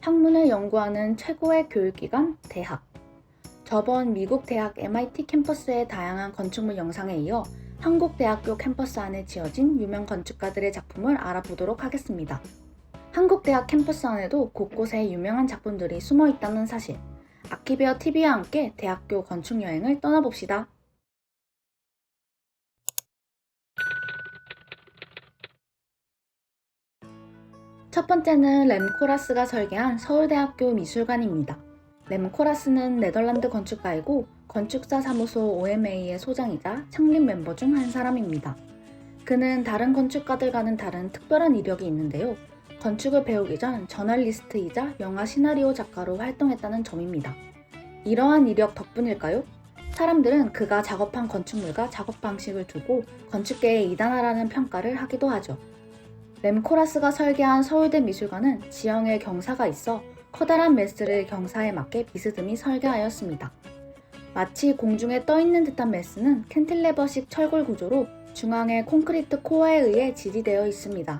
학문을 연구하는 최고의 교육기관, 대학. 저번 미국 대학 MIT 캠퍼스의 다양한 건축물 영상에 이어 한국 대학교 캠퍼스 안에 지어진 유명 건축가들의 작품을 알아보도록 하겠습니다. 한국 대학 캠퍼스 안에도 곳곳에 유명한 작품들이 숨어 있다는 사실. 아키베어 TV와 함께 대학교 건축 여행을 떠나봅시다. 첫 번째는 렘코라스가 설계한 서울대학교 미술관입니다. 렘코라스는 네덜란드 건축가이고 건축사 사무소 OMA의 소장이자 창립 멤버 중 한 사람입니다. 그는 다른 건축가들과는 다른 특별한 이력이 있는데요. 건축을 배우기 전 저널리스트이자 영화 시나리오 작가로 활동했다는 점입니다. 이러한 이력 덕분일까요? 사람들은 그가 작업한 건축물과 작업 방식을 두고 건축계에 이단하라는 평가를 하기도 하죠. 렘코라스가 설계한 서울대 미술관은 지형에 경사가 있어 커다란 메스를 경사에 맞게 비스듬히 설계하였습니다. 마치 공중에 떠있는 듯한 메스는 캔틸레버식 철골 구조로 중앙에 콘크리트 코어에 의해 지지되어 있습니다.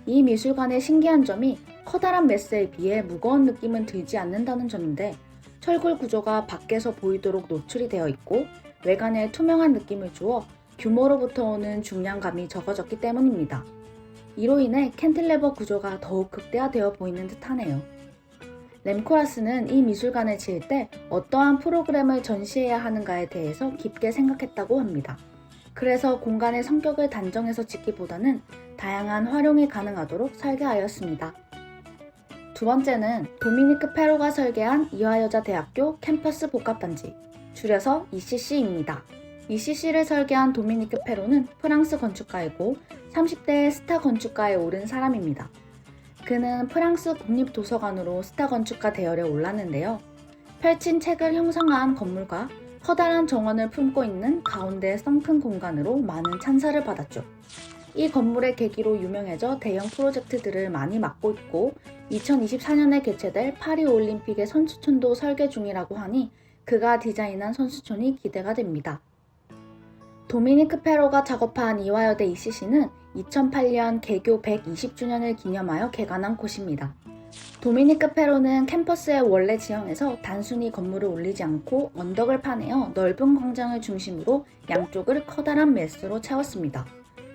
이 미술관의 신기한 점이 커다란 메스에 비해 무거운 느낌은 들지 않는다는 점인데 철골 구조가 밖에서 보이도록 노출이 되어 있고 외관에 투명한 느낌을 주어 규모로부터 오는 중량감이 적어졌기 때문입니다. 이로 인해 캔틸레버 구조가 더욱 극대화되어 보이는 듯하네요. 렘코라스는 이 미술관을 지을 때 어떠한 프로그램을 전시해야 하는가에 대해서 깊게 생각했다고 합니다. 그래서 공간의 성격을 단정해서 짓기보다는 다양한 활용이 가능하도록 설계하였습니다. 두 번째는 도미니크 페로가 설계한 이화여자대학교 캠퍼스 복합단지, 줄여서 ECC입니다. ECC를 설계한 도미니크 페로는 프랑스 건축가이고 30대의 스타 건축가에 오른 사람입니다. 그는 프랑스 국립도서관으로 스타 건축가 대열에 올랐는데요. 펼친 책을 형성한 건물과 커다란 정원을 품고 있는 가운데 썬큰 공간으로 많은 찬사를 받았죠. 이 건물의 계기로 유명해져 대형 프로젝트들을 많이 맡고 있고 2024년에 개최될 파리 올림픽의 선수촌도 설계 중이라고 하니 그가 디자인한 선수촌이 기대가 됩니다. 도미니크 페로가 작업한 이화여대 ECC는 2008년 개교 120주년을 기념하여 개관한 곳입니다. 도미니크 페로는 캠퍼스의 원래 지형에서 단순히 건물을 올리지 않고 언덕을 파내어 넓은 광장을 중심으로 양쪽을 커다란 메스로 채웠습니다.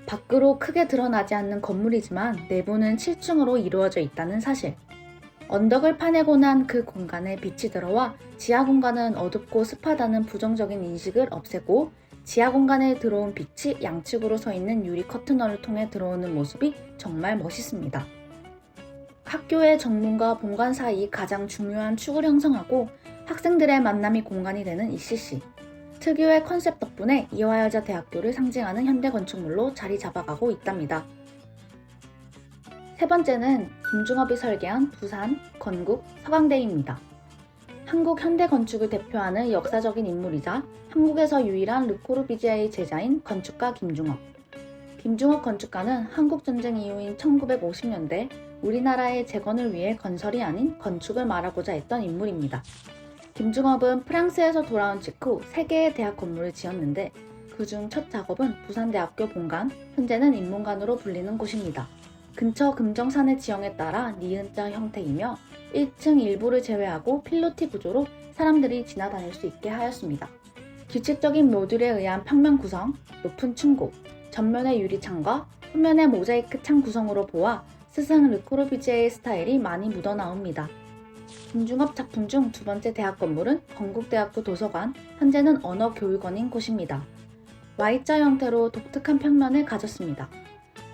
밖으로 크게 드러나지 않는 건물이지만 내부는 7층으로 이루어져 있다는 사실. 언덕을 파내고 난 그 공간에 빛이 들어와 지하 공간은 어둡고 습하다는 부정적인 인식을 없애고 지하 공간에 들어온 빛이 양측으로 서 있는 유리 커튼원을 통해 들어오는 모습이 정말 멋있습니다. 학교의 정문과 본관 사이 가장 중요한 축을 형성하고 학생들의 만남이 공간이 되는 ECC. 특유의 컨셉 덕분에 이화여자대학교를 상징하는 현대 건축물로 자리 잡아가고 있답니다. 세 번째는 김중업이 설계한 부산, 건국, 서강대입니다. 한국 현대 건축을 대표하는 역사적인 인물이자 한국에서 유일한 르코르비제의 제자인 건축가 김중업. 김중업 건축가는 한국전쟁 이후인 1950년대 우리나라의 재건을 위해 건설이 아닌 건축을 말하고자 했던 인물입니다. 김중업은 프랑스에서 돌아온 직후 3개의 대학 건물을 지었는데 그중 첫 작업은 부산대학교 본관, 현재는 인문관으로 불리는 곳입니다. 근처 금정산의 지형에 따라 니은자 형태이며 1층 일부를 제외하고 필로티 구조로 사람들이 지나다닐 수 있게 하였습니다. 규칙적인 모듈에 의한 평면 구성, 높은 층고, 전면의 유리창과 후면의 모자이크 창 구성으로 보아 스승 르코르비제의 스타일이 많이 묻어나옵니다. 김중업 작품 중 두 번째 대학 건물은 건국대학교 도서관, 현재는 언어교육원인 곳입니다. Y자 형태로 독특한 평면을 가졌습니다.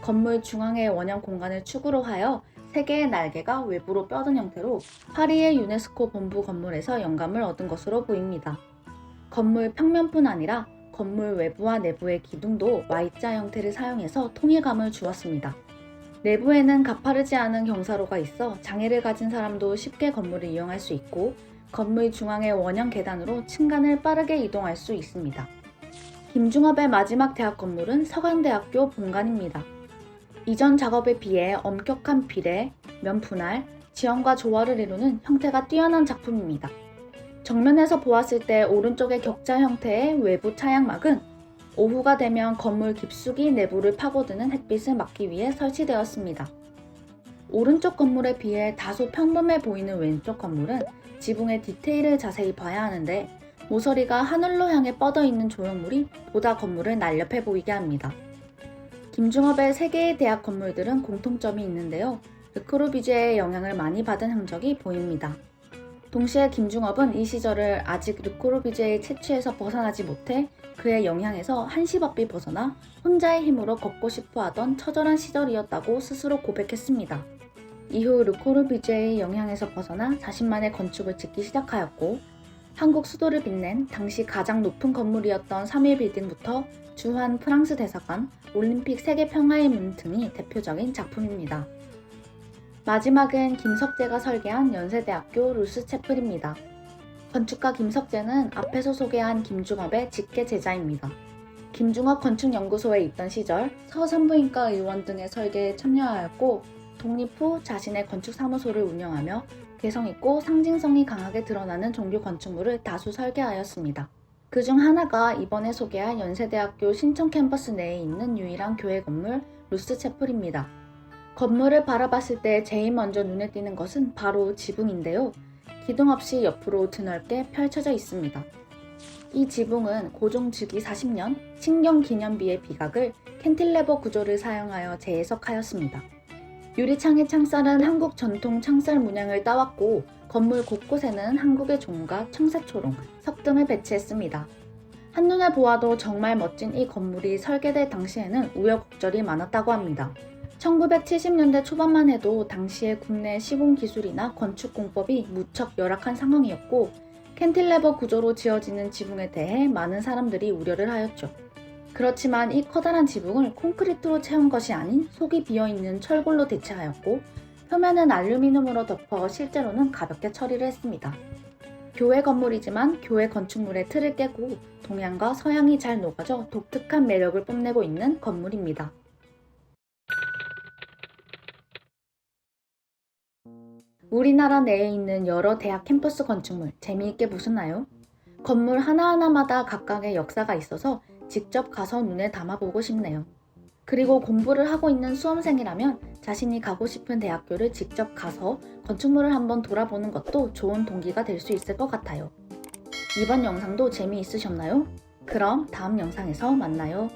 건물 중앙의 원형 공간을 축으로 하여 3개의 날개가 외부로 뻗은 형태로 파리의 유네스코 본부 건물에서 영감을 얻은 것으로 보입니다. 건물 평면뿐 아니라 건물 외부와 내부의 기둥도 Y자 형태를 사용해서 통일감을 주었습니다. 내부에는 가파르지 않은 경사로가 있어 장애를 가진 사람도 쉽게 건물을 이용할 수 있고 건물 중앙의 원형 계단으로 층간을 빠르게 이동할 수 있습니다. 김중업의 마지막 대학 건물은 서강대학교 본관입니다. 이전 작업에 비해 엄격한 비례, 면 분할, 지형과 조화를 이루는 형태가 뛰어난 작품입니다. 정면에서 보았을 때 오른쪽의 격자 형태의 외부 차양막은 오후가 되면 건물 깊숙이 내부를 파고드는 햇빛을 막기 위해 설치되었습니다. 오른쪽 건물에 비해 다소 평범해 보이는 왼쪽 건물은 지붕의 디테일을 자세히 봐야 하는데 모서리가 하늘로 향해 뻗어 있는 조형물이 보다 건물을 날렵해 보이게 합니다. 김중업의 3개의 대학 건물들은 공통점이 있는데요. 르코르비제의 영향을 많이 받은 흔적이 보입니다. 동시에 김중업은 이 시절을 아직 르코르비제의 채취에서 벗어나지 못해 그의 영향에서 한시법비 벗어나 혼자의 힘으로 걷고 싶어 하던 처절한 시절이었다고 스스로 고백했습니다. 이후 르코르비제의 영향에서 벗어나 자신만의 건축을 짓기 시작하였고 한국 수도를 빛낸 당시 가장 높은 건물이었던 3.1빌딩부터 주한 프랑스 대사관, 올림픽 세계 평화의 문 등이 대표적인 작품입니다. 마지막은 김석재가 설계한 연세대학교 루스채플입니다. 건축가 김석재는 앞에서 소개한 김중업의 직계 제자입니다. 김중업 건축연구소에 있던 시절 서산부인과 의원 등의 설계에 참여하였고 독립 후 자신의 건축사무소를 운영하며 개성있고 상징성이 강하게 드러나는 종교 건축물을 다수 설계하였습니다. 그 중 하나가 이번에 소개할 연세대학교 신촌 캠퍼스 내에 있는 유일한 교회 건물 루스채플입니다. 건물을 바라봤을 때 제일 먼저 눈에 띄는 것은 바로 지붕인데요. 기둥 없이 옆으로 드넓게 펼쳐져 있습니다. 이 지붕은 고종 즉위 40년 신경기념비의 비각을 캔틸레버 구조를 사용하여 재해석하였습니다. 유리창의 창살은 한국 전통 창살 문양을 따왔고 건물 곳곳에는 한국의 종과 청색초롱, 석 등을 배치했습니다. 한눈에 보아도 정말 멋진 이 건물이 설계될 당시에는 우여곡절이 많았다고 합니다. 1970년대 초반만 해도 당시의 국내 시공 기술이나 건축 공법이 무척 열악한 상황이었고 캔틸레버 구조로 지어지는 지붕에 대해 많은 사람들이 우려를 하였죠. 그렇지만 이 커다란 지붕을 콘크리트로 채운 것이 아닌 속이 비어있는 철골로 대체하였고 표면은 알루미늄으로 덮어 실제로는 가볍게 처리를 했습니다. 교회 건물이지만 교회 건축물의 틀을 깨고 동양과 서양이 잘 녹아져 독특한 매력을 뽐내고 있는 건물입니다. 우리나라 내에 있는 여러 대학 캠퍼스 건축물 재미있게 보셨나요? 건물 하나하나마다 각각의 역사가 있어서 직접 가서 눈에 담아보고 싶네요. 그리고 공부를 하고 있는 수험생이라면 자신이 가고 싶은 대학교를 직접 가서 건축물을 한번 돌아보는 것도 좋은 동기가 될 수 있을 것 같아요. 이번 영상도 재미있으셨나요? 그럼 다음 영상에서 만나요.